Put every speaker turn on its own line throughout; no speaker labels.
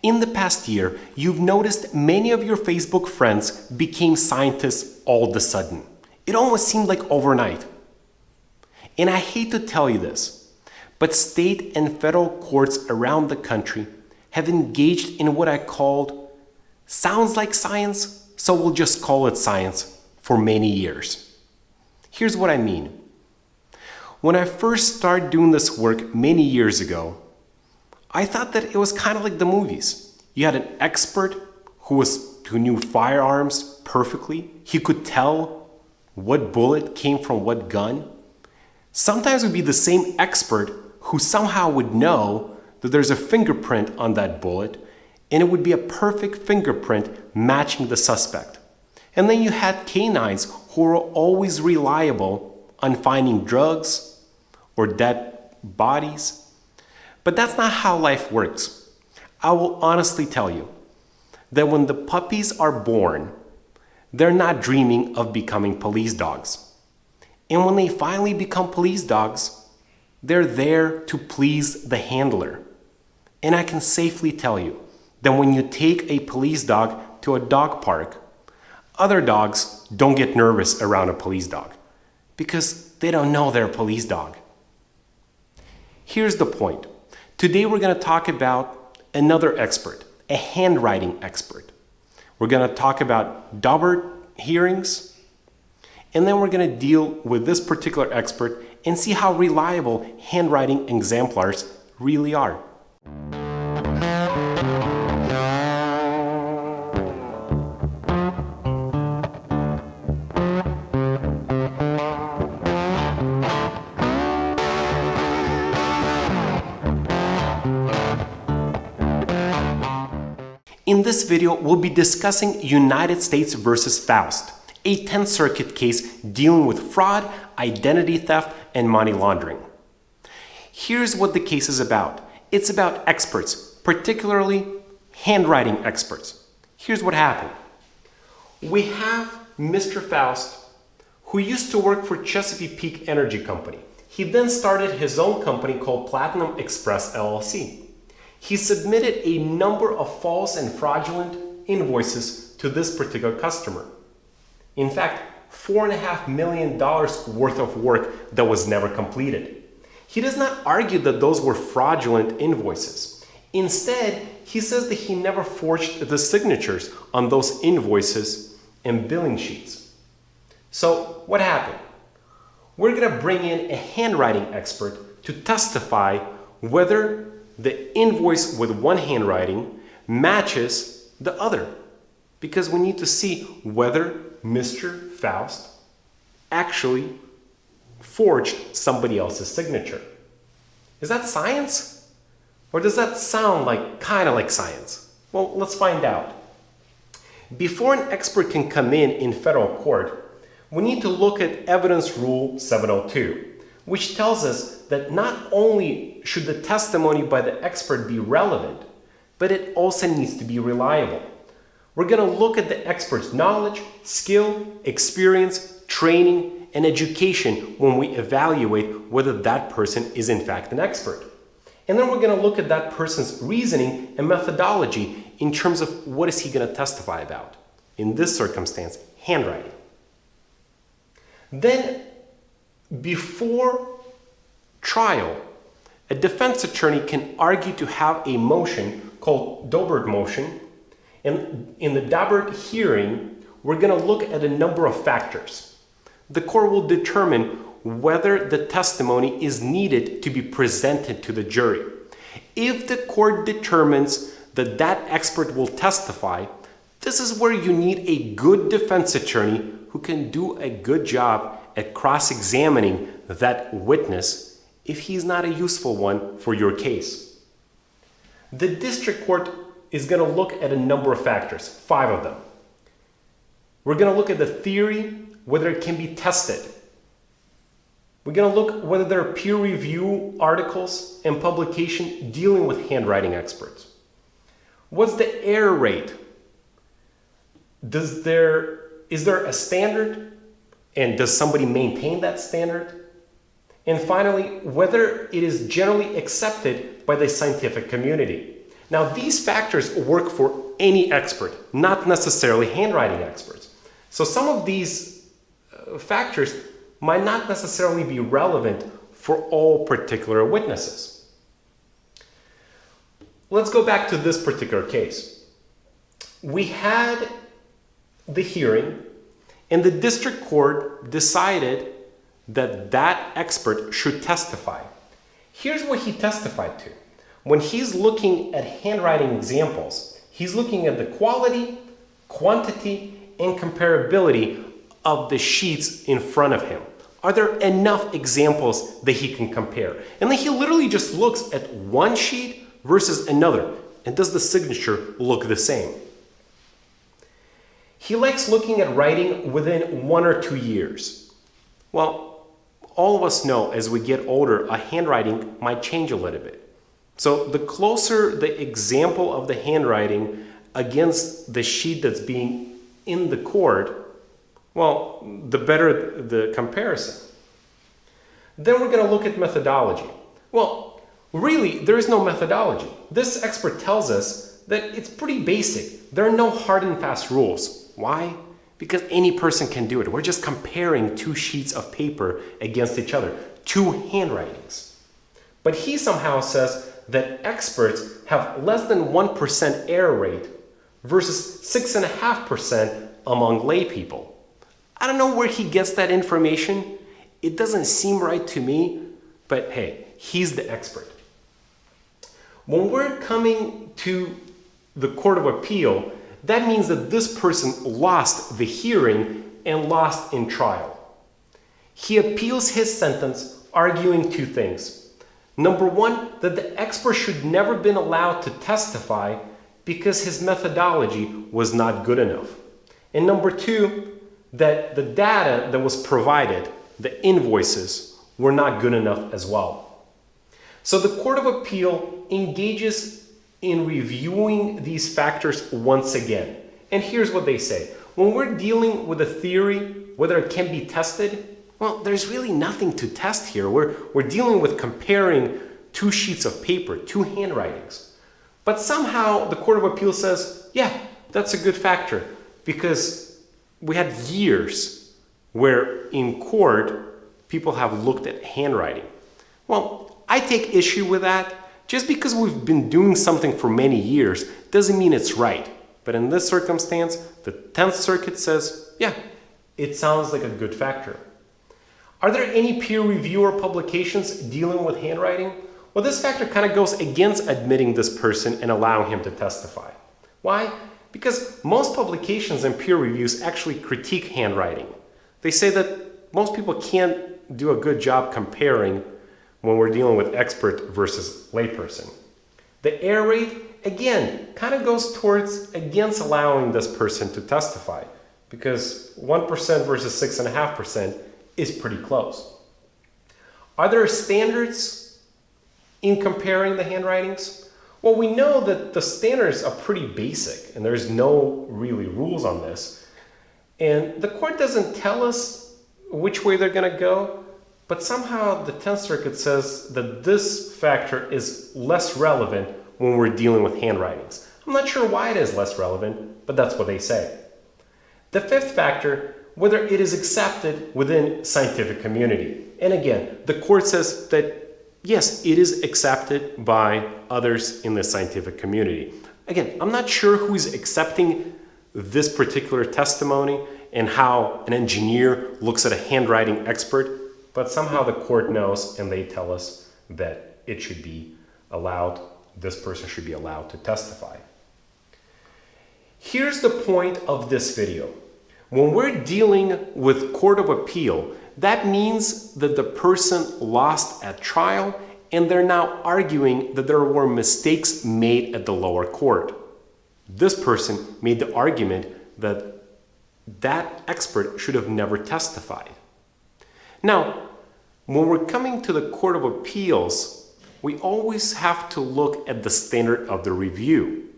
In the past year, you've noticed many of your Facebook friends became scientists all of a sudden. It almost seemed like overnight. And I hate to tell you this, but state and federal courts around the country have engaged in what I called sounds like science, so we'll just call it science for many years. Here's what I mean. When I first started doing this work many years ago, I thought that it was kind of like the movies. You had an expert who knew firearms perfectly. He could tell what bullet came from what gun. Sometimes it would be the same expert who somehow would know that there's a fingerprint on that bullet, and it would be a perfect fingerprint matching the suspect. And then you had canines who were always reliable on finding drugs or dead bodies. But that's not how life works. I will honestly tell you that when the puppies are born, they're not dreaming of becoming police dogs. And when they finally become police dogs, they're there to please the handler. And I can safely tell you that when you take a police dog to a dog park, other dogs don't get nervous around a police dog because they don't know they're a police dog. Here's the point. Today we're going to talk about another expert, a handwriting expert. We're going to talk about Daubert hearings, and then we're going to deal with this particular expert and see how reliable handwriting exemplars really are. In this video, we'll be discussing United States versus Foust, a 10th Circuit case dealing with fraud, identity theft, and money laundering. Here's what the case is about. It's about experts, particularly handwriting experts. Here's what happened. We have Mr. Foust, who used to work for Chesapeake Energy Company. He then started his own company called Platinum Express LLC. He submitted a number of false and fraudulent invoices to this particular customer. In fact, $4.5 million worth of work that was never completed. He does not argue that those were fraudulent invoices. Instead, he says that he never forged the signatures on those invoices and billing sheets. So what happened? We're going to bring in a handwriting expert to testify whether the invoice with one handwriting matches the other, because we need to see whether Mr. Foust actually forged somebody else's signature. Is that science? Or does that sound kind of like science? Well, let's find out. Before an expert can come in federal court, we need to look at Evidence Rule 702, which tells us that not only should the testimony by the expert be relevant, but it also needs to be reliable. We're going to look at the expert's knowledge, skill, experience, training, and education when we evaluate whether that person is in fact an expert. And then we're going to look at that person's reasoning and methodology in terms of what is he going to testify about. In this circumstance, handwriting. Then, before trial, a defense attorney can argue to have a motion called Daubert motion. And in the Daubert hearing, we're going to look at a number of factors. The court will determine whether the testimony is needed to be presented to the jury. If the court determines that that expert will testify, this is where you need a good defense attorney who can do a good job at cross-examining that witness if he's not a useful one for your case. The district court is going to look at a number of factors, 5 of them. We're going to look at the theory, whether it can be tested. We're going to look whether there are peer review articles and publication dealing with handwriting experts. What's the error rate? Is there a standard? And does somebody maintain that standard? And finally, whether it is generally accepted by the scientific community. Now, these factors work for any expert, not necessarily handwriting experts. So some of these factors might not necessarily be relevant for all particular witnesses. Let's go back to this particular case. We had the hearing, and the district court decided that that expert should testify. Here's what he testified to. When he's looking at handwriting examples, he's looking at the quality, quantity, and comparability of the sheets in front of him. Are there enough examples that he can compare? And then he literally just looks at one sheet versus another. And does the signature look the same? He likes looking at writing within 1 or 2 years. Well, all of us know as we get older, a handwriting might change a little bit. So the closer the example of the handwriting against the sheet that's being in the court, well, the better the comparison. Then we're going to look at methodology. Well, really, there is no methodology. This expert tells us that it's pretty basic. There are no hard and fast rules. Why? Because any person can do it. We're just comparing 2 sheets of paper against each other, 2 handwritings. But he somehow says that experts have less than 1% error rate versus 6.5% among lay people. I don't know where he gets that information. It doesn't seem right to me, but hey, he's the expert. When we're coming to the Court of Appeal, that means that this person lost the hearing and lost in trial. He appeals his sentence, arguing 2 things. Number 1, that the expert should never been allowed to testify because his methodology was not good enough. And number 2, that the data that was provided, the invoices, were not good enough as well. So the Court of Appeal engages in reviewing these factors once again. And here's what they say. When we're dealing with a theory, whether it can be tested, well, there's really nothing to test here. We're dealing with comparing 2 sheets of paper, 2 handwritings. But somehow the Court of Appeal says, yeah, that's a good factor because we had years where in court people have looked at handwriting. Well, I take issue with that. Just because we've been doing something for many years doesn't mean it's right. But in this circumstance, the 10th Circuit says, yeah, it sounds like a good factor. Are there any peer review or publications dealing with handwriting? Well, this factor kind of goes against admitting this person and allowing him to testify. Why? Because most publications and peer reviews actually critique handwriting. They say that most people can't do a good job comparing when we're dealing with expert versus layperson. The error rate, again, kind of goes towards against allowing this person to testify because 1% versus 6.5% is pretty close. Are there standards in comparing the handwritings? Well, we know that the standards are pretty basic and there's no really rules on this. And the court doesn't tell us which way they're going to go, but somehow the 10th Circuit says that this factor is less relevant when we're dealing with handwritings. I'm not sure why it is less relevant, but that's what they say. The 5th factor, whether it is accepted within scientific community. And again, the court says that yes, it is accepted by others in the scientific community. Again, I'm not sure who is accepting this particular testimony and how an engineer looks at a handwriting expert, but somehow the court knows and they tell us that it should be allowed, this person should be allowed to testify. Here's the point of this video. When we're dealing with Court of Appeal, that means that the person lost at trial and they're now arguing that there were mistakes made at the lower court. This person made the argument that that expert should have never testified. Now, when we're coming to the Court of Appeals, we always have to look at the standard of the review.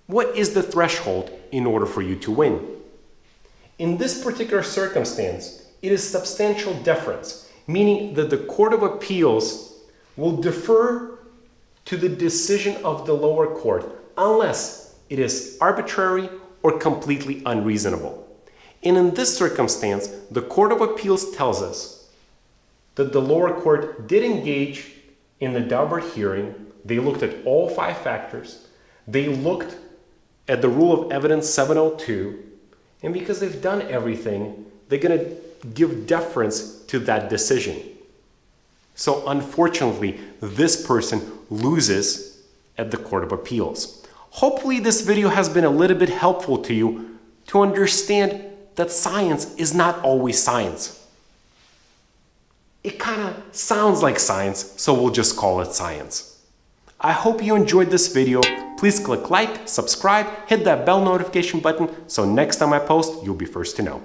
What is the threshold in order for you to win? In this particular circumstance, it is substantial deference, meaning that the Court of Appeals will defer to the decision of the lower court unless it is arbitrary or completely unreasonable. And in this circumstance, the Court of Appeals tells us that the lower court did engage in the Daubert hearing. They looked at all 5 factors. They looked at the rule of evidence 702. And because they've done everything, they're going to give deference to that decision. So unfortunately, this person loses at the Court of Appeals. Hopefully this video has been a little bit helpful to you to understand that science is not always science. It kind of sounds like science, so we'll just call it science. I hope you enjoyed this video. Please click like, subscribe, hit that bell notification button so next time I post, you'll be first to know.